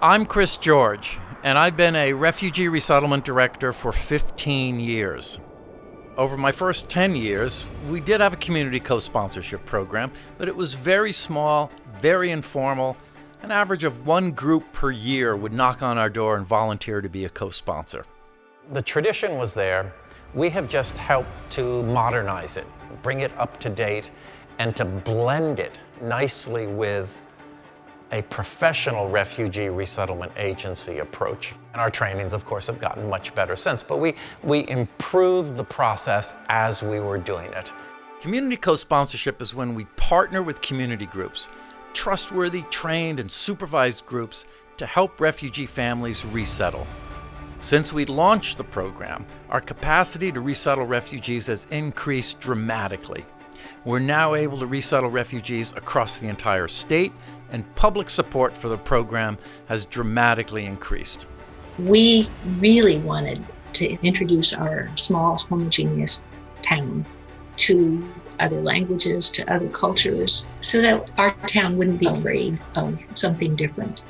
I'm Chris George, and I've been a Refugee Resettlement Director for 15 years. Over my first 10 years, we did have a community co-sponsorship program, but it was very small, very informal. An average of one group per year would knock on our door and volunteer to be a co-sponsor. The tradition was there. We have just helped to modernize it, bring it up to date, and to blend it nicely with a professional refugee resettlement agency approach. And our trainings, of course, have gotten much better since, but we improved the process as we were doing it. Community co-sponsorship is when we partner with community groups, trustworthy, trained, and supervised groups to help refugee families resettle. Since we launched the program, our capacity to resettle refugees has increased dramatically. We're now able to resettle refugees across the entire state, and public support for the program has dramatically increased. We really wanted to introduce our small, homogeneous town to other languages, to other cultures, so that our town wouldn't be afraid of something different.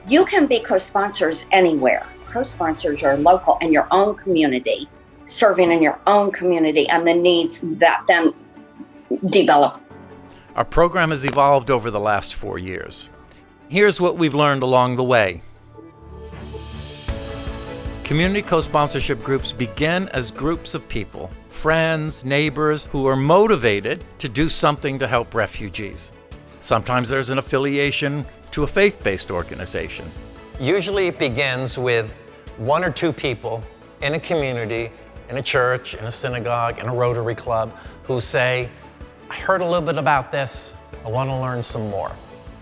You can be co-sponsors anywhere. Co-sponsors are local in your own community, serving in your own community and the needs that then develop. Our program has evolved over the last 4 years. Here's what we've learned along the way. Community co-sponsorship groups begin as groups of people, friends, neighbors, who are motivated to do something to help refugees. Sometimes there's an affiliation to a faith-based organization. Usually it begins with one or two people in a community, in a church, in a synagogue, in a Rotary Club, who say, I heard a little bit about this, I want to learn some more.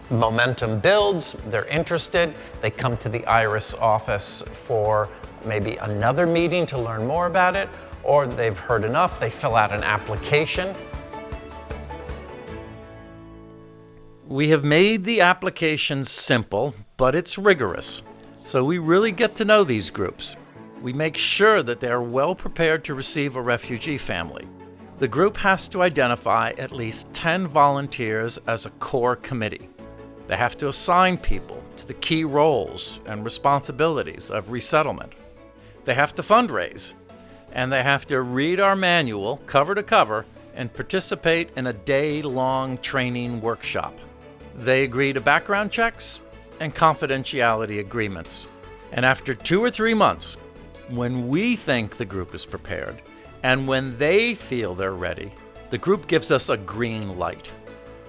Momentum builds, they're interested, they come to the IRIS office for maybe another meeting to learn more about it, or they've heard enough, they fill out an application. We have made the application simple, but it's rigorous. So we really get to know these groups. We make sure that they are well prepared to receive a refugee family. The group has to identify at least 10 volunteers as a core committee. They have to assign people to the key roles and responsibilities of resettlement. They have to fundraise, and they have to read our manual cover to cover and participate in a day-long training workshop. They agree to background checks and confidentiality agreements. And after 2 or 3 months, when we think the group is prepared, and when they feel they're ready, the group gives us a green light.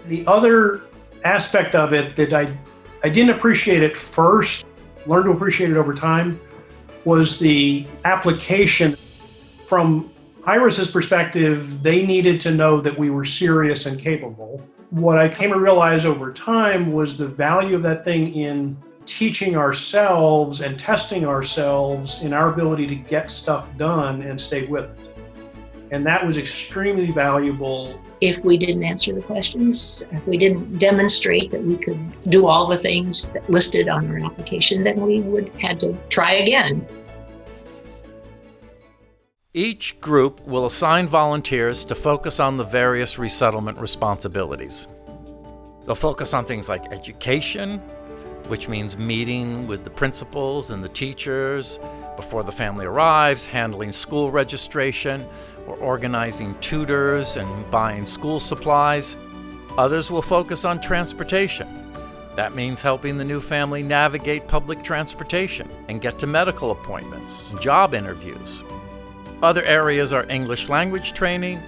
The other aspect of it that I didn't appreciate at first, learned to appreciate it over time, was the application. From IRIS's perspective, they needed to know that we were serious and capable. What I came to realize over time was the value of that thing in teaching ourselves and testing ourselves in our ability to get stuff done and stay with it. And that was extremely valuable. If we didn't answer the questions, if we didn't demonstrate that we could do all the things that listed on our application, then we would have to try again. Each group will assign volunteers to focus on the various resettlement responsibilities. They'll focus on things like education, which means meeting with the principals and the teachers before the family arrives, handling school registration, or organizing tutors and buying school supplies. Others will focus on transportation. That means helping the new family navigate public transportation and get to medical appointments, job interviews. Other areas are English language training,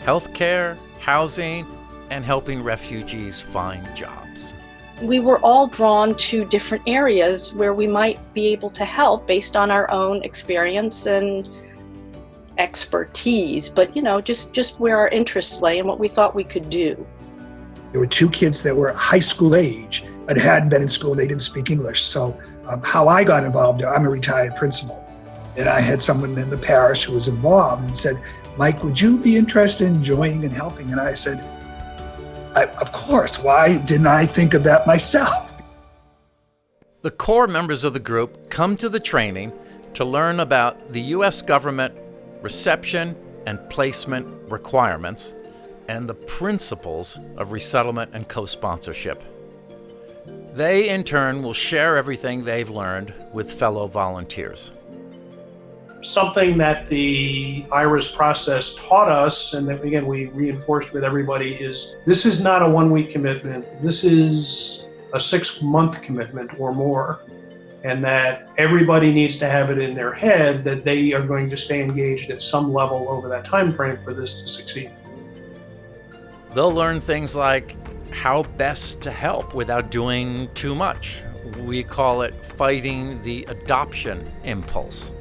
healthcare, housing, and helping refugees find jobs. We were all drawn to different areas where we might be able to help based on our own experience and expertise, but just where our interests lay and what we thought we could do. There were 2 kids that were high school age, but hadn't been in school, they didn't speak English. So how I got involved, I'm a retired principal, and I had someone in the parish who was involved and said, Mike, would you be interested in joining and helping? And I said, of course, why didn't I think of that myself? The core members of the group come to the training to learn about the U.S. government reception and placement requirements and the principles of resettlement and co-sponsorship. They, in turn, will share everything they've learned with fellow volunteers. Something that the IRIS process taught us, and that again we reinforced with everybody, is this is not a 1-week commitment. This is a 6-month commitment or more, and that everybody needs to have it in their head that they are going to stay engaged at some level over that time frame for this to succeed. They'll learn things like how best to help without doing too much. We call it fighting the adoption impulse.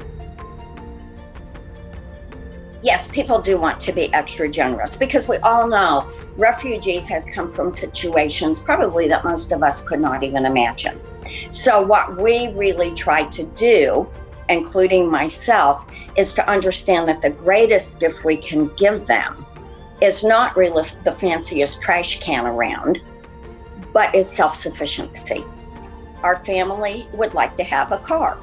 Yes, people do want to be extra generous because we all know refugees have come from situations probably that most of us could not even imagine. So what we really try to do, including myself, is to understand that the greatest gift we can give them is not really the fanciest trash can around, but is self-sufficiency. Our family would like to have a car.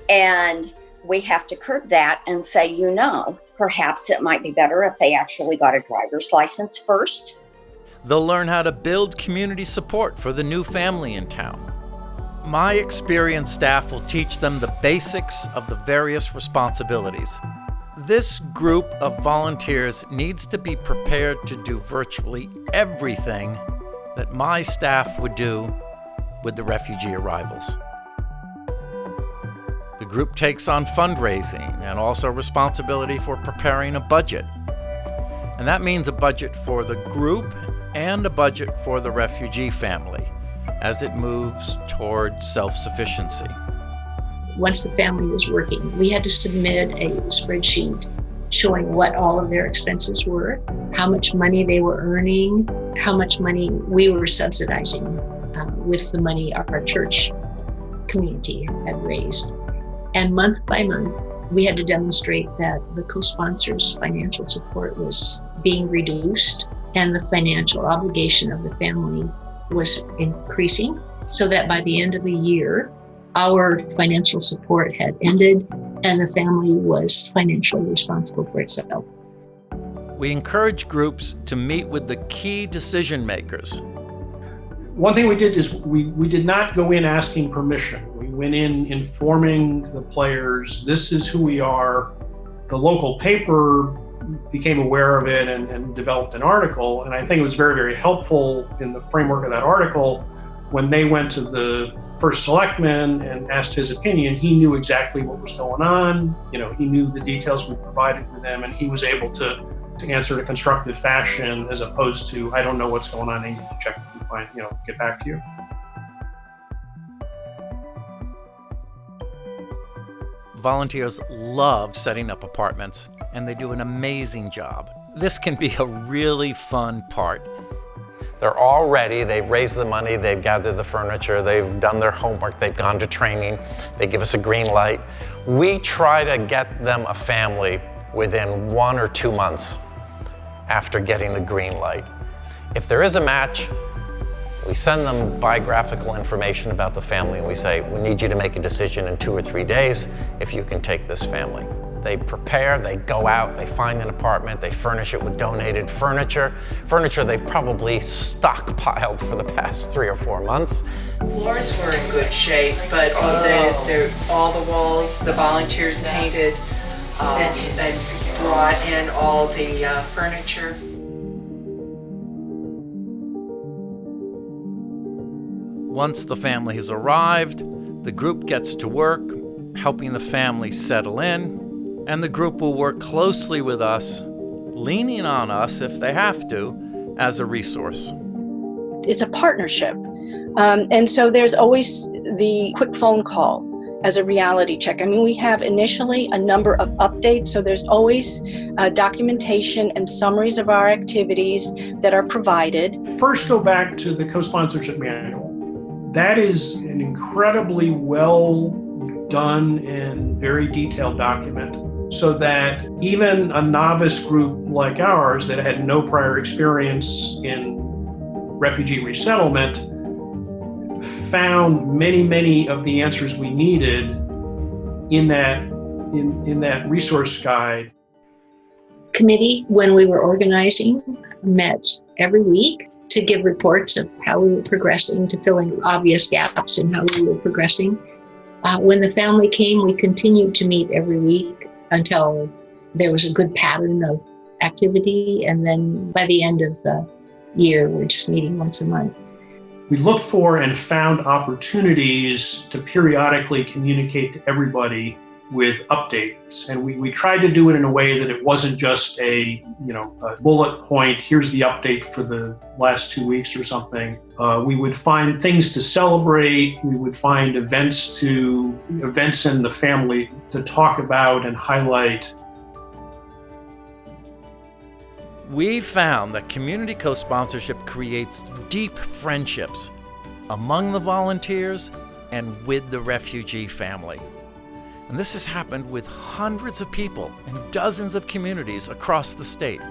And we have to curb that and say, perhaps it might be better if they actually got a driver's license first. They'll learn how to build community support for the new family in town. My experienced staff will teach them the basics of the various responsibilities. This group of volunteers needs to be prepared to do virtually everything that my staff would do with the refugee arrivals. The group takes on fundraising and also responsibility for preparing a budget. And that means a budget for the group and a budget for the refugee family as it moves toward self-sufficiency. Once the family was working, we had to submit a spreadsheet showing what all of their expenses were, how much money they were earning, how much money we were subsidizing with the money our church community had raised. And month by month, we had to demonstrate that the co-sponsors' financial support was being reduced and the financial obligation of the family was increasing, so that by the end of the year, our financial support had ended and the family was financially responsible for itself. We encourage groups to meet with the key decision makers. One thing we did is we did not go in asking permission. We went in informing the players, this is who we are. The local paper became aware of it and developed an article. And I think it was very, very helpful in the framework of that article. When they went to the first selectman and asked his opinion, he knew exactly what was going on. He knew the details we provided for them, and he was able to answer in a constructive fashion, as opposed to, I don't know what's going on, I need to check and find, get back to you. Volunteers love setting up apartments, and they do an amazing job. This can be a really fun part. They're all ready, they've raised the money, they've gathered the furniture, they've done their homework, they've gone to training, they give us a green light. We try to get them a family within 1 or 2 months after getting the green light. If there is a match, we send them biographical information about the family and we say, we need you to make a decision in 2 or 3 days if you can take this family. They prepare, they go out, they find an apartment, they furnish it with donated furniture. Furniture they've probably stockpiled for the past 3 or 4 months. Floors were in good shape, but all the walls, the volunteers painted and brought in all the furniture. Once the family has arrived, the group gets to work, helping the family settle in, and the group will work closely with us, leaning on us if they have to, as a resource. It's a partnership. And so there's always the quick phone call as a reality check. I mean, we have initially a number of updates, so there's always documentation and summaries of our activities that are provided. First, go back to the co-sponsorship manual. That is an incredibly well done and very detailed document, so that even a novice group like ours that had no prior experience in refugee resettlement found many of the answers we needed in that resource guide. Committee, when we were organizing, met every week to give reports of how we were progressing, to fill in obvious gaps in how we were progressing. When the family came, we continued to meet every week until there was a good pattern of activity. And then by the end of the year, we're just meeting once a month. We looked for and found opportunities to periodically communicate to everybody with updates. And we tried to do it in a way that it wasn't just a bullet point, here's the update for the last 2 weeks or something. We would find things to celebrate. We would find events in the family to talk about and highlight. We found that community co-sponsorship creates deep friendships among the volunteers and with the refugee family. And this has happened with hundreds of people in dozens of communities across the state.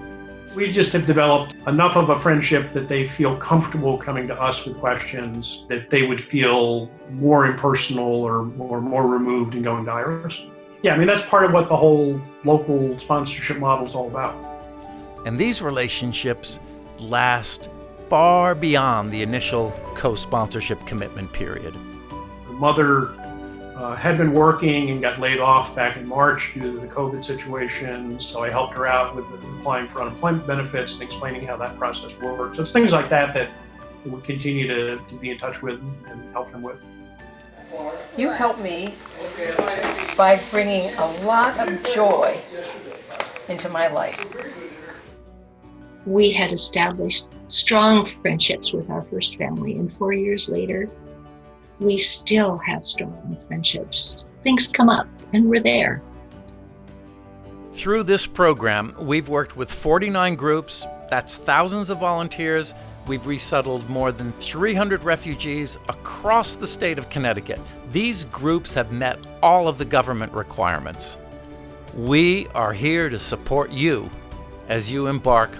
We just have developed enough of a friendship that they feel comfortable coming to us with questions, that they would feel more impersonal or more removed in going to Iris. Yeah, I mean, that's part of what the whole local sponsorship model is all about. And these relationships last far beyond the initial co-sponsorship commitment period. The mother had been working and got laid off back in March due to the COVID situation, so I helped her out with applying for unemployment benefits and explaining how that process works. So it's things like that we continue to be in touch with and help them with. You helped me by bringing a lot of joy into my life. We had established strong friendships with our first family, and 4 years later, we still have strong friendships. Things come up, and we're there. Through this program, we've worked with 49 groups, that's thousands of volunteers. We've resettled more than 300 refugees across the state of Connecticut. These groups have met all of the government requirements. We are here to support you as you embark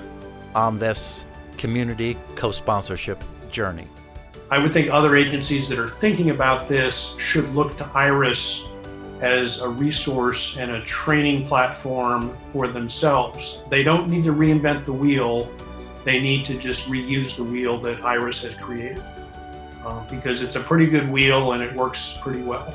on this community co-sponsorship journey. I would think other agencies that are thinking about this should look to Iris as a resource and a training platform for themselves. They don't need to reinvent the wheel. They need to just reuse the wheel that Iris has created because it's a pretty good wheel and it works pretty well.